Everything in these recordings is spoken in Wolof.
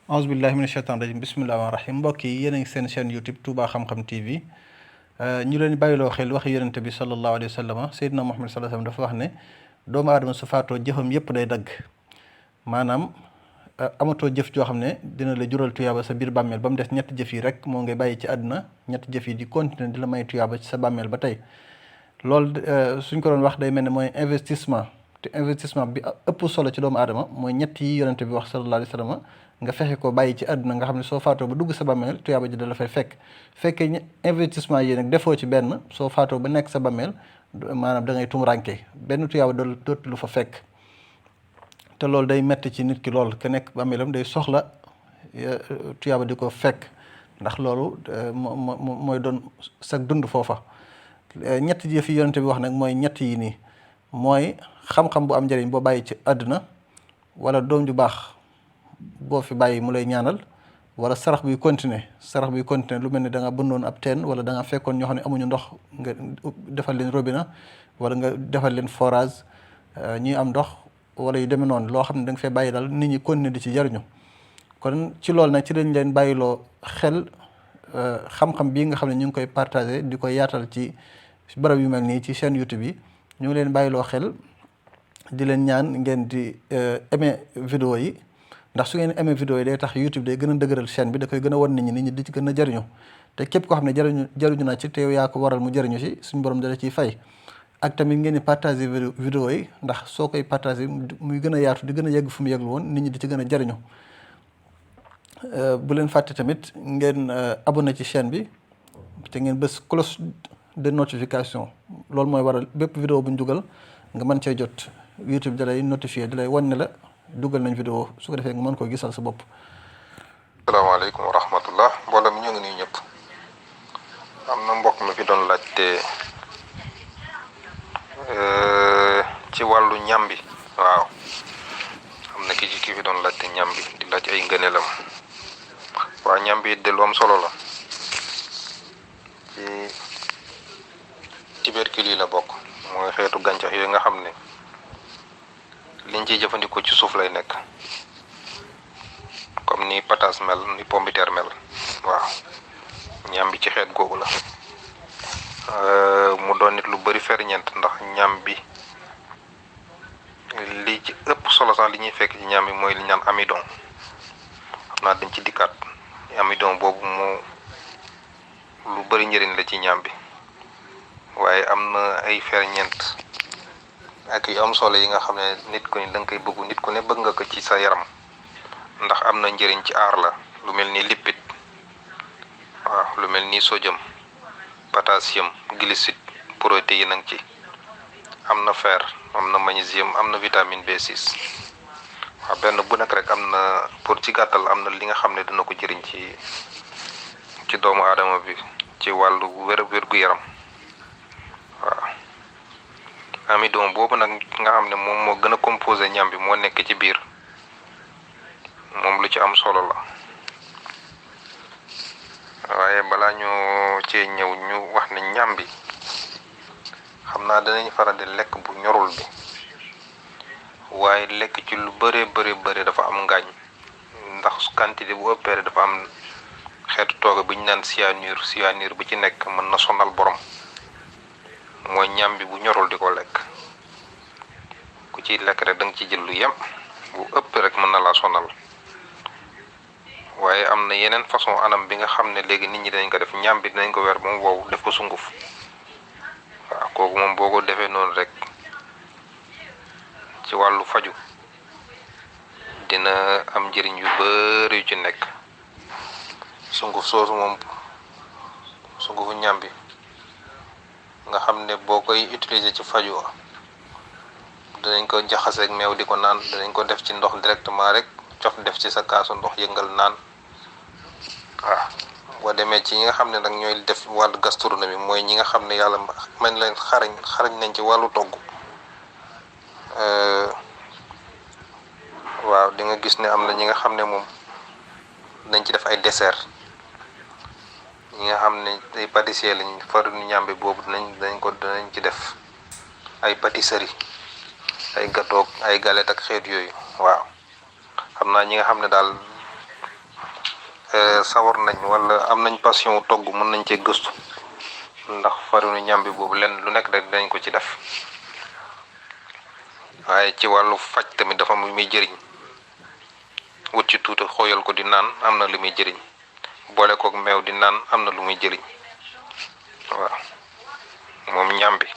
auzu billahi mina shaytaan rajim bismillahi rahmaani rahim mbokk yi yéen a ngi seen chaîne YouTube Touba Xam-Xam TV ñu leen bàyyiloo xel wax yonente bi sallallahu alayhi wa sallam Seydina Muhammad sallallahu alayhi wa sallam dafa wax ne doomu aadama su faatoo jëfam yépp day dagg maanaam amatoo jëf joo xam ne dina la jural tuyaaba sa biir bàmmeel ba mu des ñetti jëf yi rek moo ngay bàyyi ci àdduna ñetti jëf yi di continuer di la may tuyaaba ci sa bàmmeel ba tey loolu suñ ko doon wax day mel ne mooy investissement te investissement bi ëpp solo ci doomu aadama mooy ñett yi yonente bi wax sallallahu alayhi wa sallam nga fexe ko bàyyi ci àdduna nga xam ne soo faatoo ba dugg sa bàmmeel tuyaaba ji da la fay fekk fekkee investissement yi nag defoo ci benn soo faatoo ba nekk sa bàmmeel maanaam da ngay tumuraanke benn tuyaaba dootu lu fa fekk te loolu day metti ci nit ki lool ke nekk bàmmeelam day soxla tuyaaba di ko fekk ndax loolu mooy doon sag dund foofa ñett jëf yi yonente bi wax nag mooy ñett yi nii mooy xam-xam bu am njëriñ boo bàyyi ci àdduna wala doom ju baax boo fi bàyyi mu lay ñaanal wala sarax buy continuer lu mel ne da nga bëndoon ab teen wala da nga fekkoon ñoo xam ne amuñu ndox nga defal leen robinet wala nga defal leen forage ñuy am ndox wala yu demee noonu loo xam ne da nga fee bàyyi daal nit ñi continuer di ci jariñu kon ci loolu nag ci lañ leen bàyyiloo xel xam-xam bii nga xam ne ñu ngi koy partager di ko yaatal ci barab yu mel nii ci chaîne YouTube yi ñu ngi leen bàyyiloo xel di leen ñaan ngeen di aimer vidéo yi ndax su ngeen amee vidéo yi day tax YouTube day gën a dëgëral chaîne bi da koy gën a wan nit ñi di ci gën a jariñu te képp koo xam ne jariñu na ci te yow yaa ko waral mu jariñu ci suñu borom dala ciy fay ak tamit ngeen di partager vidéo yi ndax soo koy partager muy gën a yaatu di gën a yegg fu mu yeggul woon nit ñi di ci gën a jariñu bu leen fàtte tamit ngeen abonné ci chaîne bi te ngeen bës cloche de notification loolu mooy waral bépp vidéo bu ñu dugal nga mën cee jot YouTube da lay notifier da lay wan ne la dugal nañ vidéo su ko defee nga mën koo gisal sa bopp. asalaamaaleykum wa rahmatullah mbooloo mi ñu ngi nuyu ñëpp am na mbokk mi fi doon laajte ci wàllu ñambi waaw am na ki fi doon laajte ñambi di laaj ay ngëneelam waa ñambi de lu am solo la ci tubercule yi la bokk mooy xeetu gàncax yooyu nga xam ne liñ ciy jëfandikoo ci suuf lay nekk comme ni pataas mel ni pombiteer mel waaw ñambi ci xeet googu la mu doon nit lu bari ferñeent ndax ñambi li ci ëpp solo sax li ñuy fekk ci ñambi mooy li ñaan amidon xam naa dañ ci dikkaat amidon boobu moo lu bari njëriñ la ci ñambi waaye am na ay ferñeent ak yu am solo yi nga xam ne nit ku ne da nga koy bëggu nit ku ne bëgg nga ko ci sa yaram ndax am na njëriñ ci aar la lu mel ni lipide waaw lu mel ni sodium potassium glucide protéine nag ci am na fer am na magnésium am na vitamine B6 waaw benn bu nekk rek am na pour ci gàttal am na li nga xam ne dina ko jëriñ ci doomu aadama bi ci wàllu wér gu yaram waaw amidon boobu nag nga xam ne moom moo gën a composé ñam bi moo nekk ci biir moom lu ci am solo la waaye balaa ñu cee ñëw ñu wax ne ñam bi xam naa danañ faral di lekk bu ñorul bi waaye lekk ci lu bëre dafa am ngaañ ndax quantité bu ëppee dafa am xeetu tooge bu ñu naan cyanure bu ci nekk mën na sonal borom mooy ñam bi bu ñorul di ko lekk ku ciy lekk rek da nga ci jël lu yem bu ëpp rek mën na laa sonal waaye am na yeneen façon anam bi nga xam ne léegi nit ñi dañ ko def ñam bi dinañ ko weer ba mu wow def ko sunguf waaw kooku moom boo ko defee noonu rek ci wàllu faju dina am njëriñ yu bari yu ci nekk sunguf soosu moom sungufu ñam bi nga xam ne boo koy utiliser ci faju danañ ko jaxaseeg meew di ko naan danañ ko def ci ndox directement rek cof def ci sa kaasu ndox yëngal naan waaw boo demee ci ñi nga xam ne nag ñooy def wàllu gastronomie mooy ñi nga xam ne yàlla man leen xarañ nañ ci wàllu togg waaw di nga gis ne am na ñi nga xam ne moom dañ ci def ay dessert ñi nga xam ne ay pâtissier lañ farinu ñàmbi boobu danañ ci def ay pâtisserie ay gâteau ay galette ak xeet yooyu waaw xam naa ñi nga xam ne daal sawar nañ wala am nañ passion togg mën nañ cee gëstu ndax farine ñambi boobu lenn lu nekk rek dañ ko ci def waaye ci wàllu faj tamit dafa am lu muy jëriñ wut ci tuuti xooyal ko di naan am na lu muy jëriñ boole kook meew di naan am na lu muy jëriñ waaw moom ñambi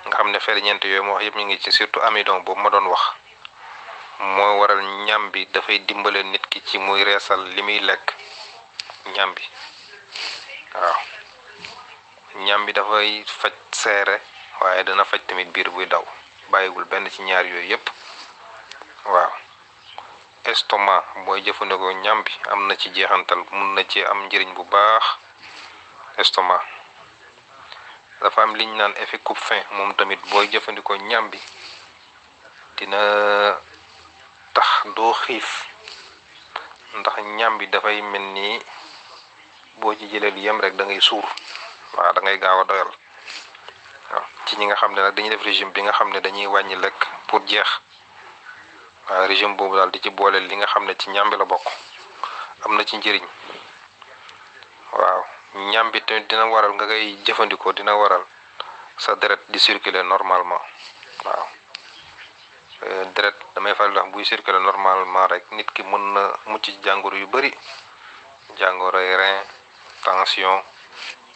nga xam ne ferñeent yooyu moo wax yëpp ñu ngi ci surtout amidon boobu ma doon wax moo waral ñambi dafay dimbale nit ki ci muy reesal li muy lekk ñambi waaw ñambi dafay faj seere waaye dana faj tamit biir buy daw bàyyiwul benn ci ñaar yooyu yëpp waaw estomac booy jëfandikoo ñambi am na ci jeexantal mun na ci am njëriñ bu baax estomac dafa am liñ naan effet coupe-faim moom tamit booy jëfandikoo ñambi dina tax doo xiif ndax ñambi dafay mel ni boo ci jëlee lu yem rek da ngay suur waaw da ngay gaaw a doyal waaw ci ñi nga xam ne nag dañuy def régime bi nga xam ne dañuy wàññi lekk pour jeex waaw régime boobu daal di ci boole li nga xam ne ci ñambi la bokk am na ci njëriñ waaw ñambi tamit dina waral nga koy jëfandikoo dina waral sa deret di circuler normalement waaw deret damay faral di wax buy circuler normalement rek nit ki mën na mucc ci jàngoro yu bari jàngoroy rein tension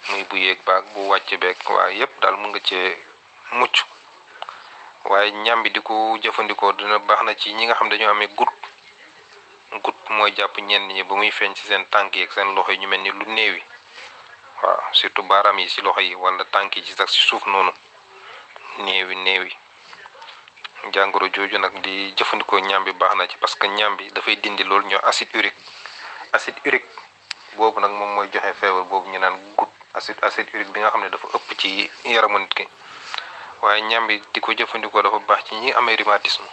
muy bu yéeg baag bu wàcc beeg waaye yépp daal mun nga cee mucc waaye ñambi di ko jëfandikoo dina baax na ci ñi nga xam dañoo amee goutte mooy jàpp ñenn ñi ba muy feeñ ci seen tànk yi ak seen loxo yi ñu mel ni lu néewi waaw surtout baaraam yi ci loxo yi wala tànk yi ci sax ci suuf noonu néewi jàngoro jooju nag di jëfandikoo ñambi baax na ci parce que ñambi dafay dindi loolu ñoo acide urique boobu nag moom mooy joxe feebar boobu ñu naan goutte acide urique bi nga xam ne dafa ëpp ci yaramu nit ki waaye ñambi di ko jëfandikoo dafa baax ci ñi amee rhumatisme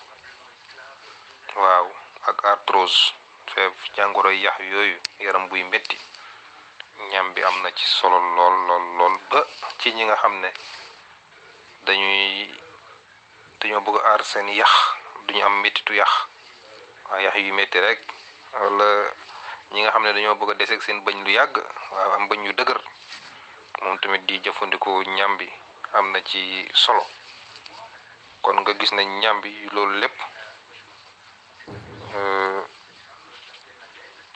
waaw ak arthrose jàngoro yax yooyu yaram buy metti ñambi am na ci solo lool ba ci ñi nga xam ne dañoo bëgg a aar seen yax duñu am mettitu yax waaw yax yu metti rek wala ñi nga xam ne dañoo bëgg a deseeg seen bëñ lu yàgg waaw am bëñ yu dëgër moom tamit di jëfandikoo ñambi am na ci solo kon nga gis ne ñambi loolu lépp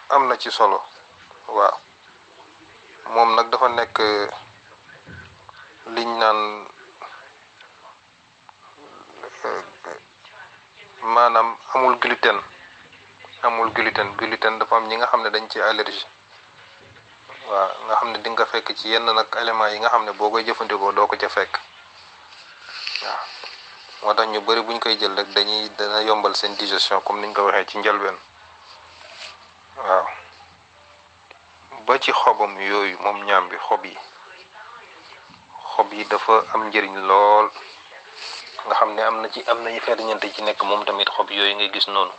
am na ci solo waaw moom nag dafa nekk liñ naan maanaam amul gluten dafa am ñi nga xam ne dañ ci allergie waaw nga xam ne di nga fekk ci yenn nag éléments yi nga xam ne boo koy jëfandikoo doo ko ca fekk waaw moo tax ñu bari buñ koy jël rek dana yombal seen digestion comme niñ ko waxee ci njëlbeen waaw ba ci xobam yooyu moom ñambi xob yi dafa am njëriñ lool nga xam ne am nañu ferñeent ci nekk moom tamit xob yooyu ngay gis noonu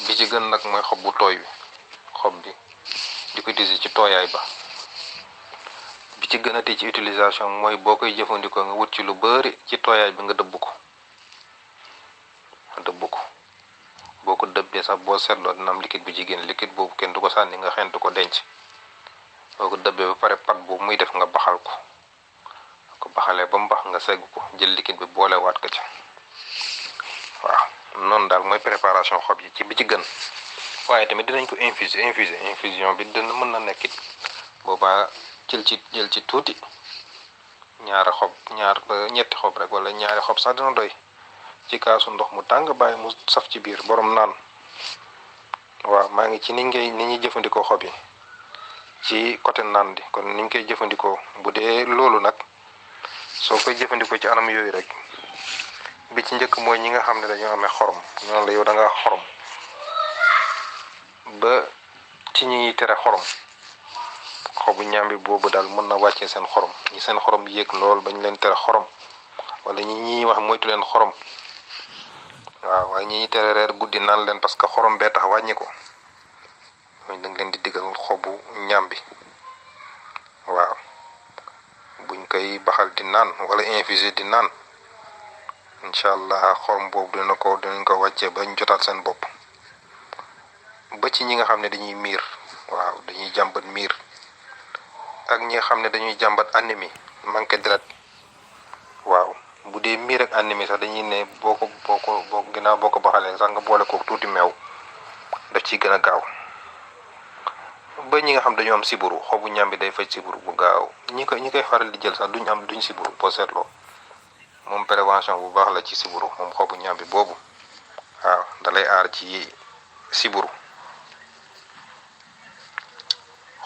bi ci gën nag mooy xob bu tooy bi xob bi di ko utiliser ci tooyaay ba bi ci gën a ti ci utilisation mooy boo koy jëfandikoo nga wut ci lu bari ci tooyaay bi nga dëbb ko boo ko dëbbee sax boo seetloo dina am liquide bu ci génn liquide boobu kenn du ko sànni nga xentu ko denc boo ko dëbbee ba pare pat boobu muy def nga baxal ko baxalee ba mu bax nga segg ko jël liquide bi boolewaat ko ci waaw noonu daal mooy préparation xob yi ci bi ci gën waaye tamit dinañ ko infusion bi dina mën na nekkit boobaa jël ci tuuti ñetti xob rek wala ñaari xob sax dina doy ci kaasu ndox mu tàng bàyyi mu saf ci biir borom naan waaw maa ngi ci ni ñuy jëfandikoo xob yi ci côté naan di kon niñ koy jëfandikoo bu dee loolu nag soo koy jëfandikoo ci anam yooyu rek bi ci njëkk mooy ñi nga xam ne dañoo amee xorom ñoom la yow da nga xorom ba ci ñi tere xorom xobu ñambi boobu daal mën na wàccee seen xorom ñi seen xorom yéeg lool bañ leen tere xorom wala ñi wax moytu leen xorom waaw waaye ñi tere reer guddi naan leen parce que xorom bee tax wàññi ko mooy da nga leen di diggal xobu ñambi waaw buñ koy baxal di naan wala infusé di naan incha allah xorom boobu dinañ ko wàccee bañ jotaat seen bopp ba ci ñi nga xam ne dañuy miir, waaw dañuy jàmbat miir, ak ñi nga xam ne dañuy jàmbat anémie, manqué deret. waaw bu dee miir ak anémie sax dañuy ne boo ginnaaw boo ko baxalee sax nga boole ko tuuti meew daf ciy gën a gaaw. ba ñi nga xam dañu am siburu, xobu ñambi day faj siburu bu gaaw. ñi koy faral di jël sax duñ siburu boo seetloo. moom prévention bu baax la ci siburu, moom xobu ñambi boobu. waaw dalay aar ci siburu.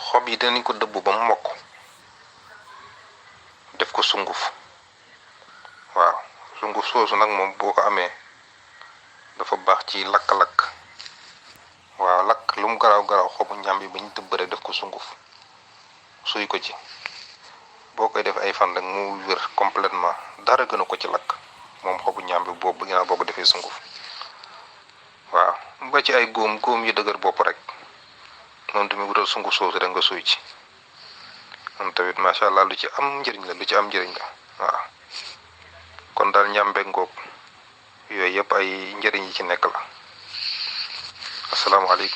xob yi danañ ko dëbb ba mu mokk, def ko sunguf. waaw sunguf soosu nag moom boo ko amee dafa baax ci lakk-lakk. waaw lakk lu mu garaaw xobu ñambi ba ñu dëbb rek def ko sunguf suy ko ci. boo koy def ay fan rek mu wér complètement, dara gënu ko ci lakk moom xobu ñambi boobu ginnaaw boo ko defee sunguf. waaw ba ci ay góom yi dëgër bopp rek noonu tamit wutal sunguf soosu rek nga suy ci. moom tamit macha allah lu ci am njëriñ la. waaw kon daal ñàmbe ngoog yooyu yëpp ay njëriñ yi ci nekk la. asalaamaaleykum.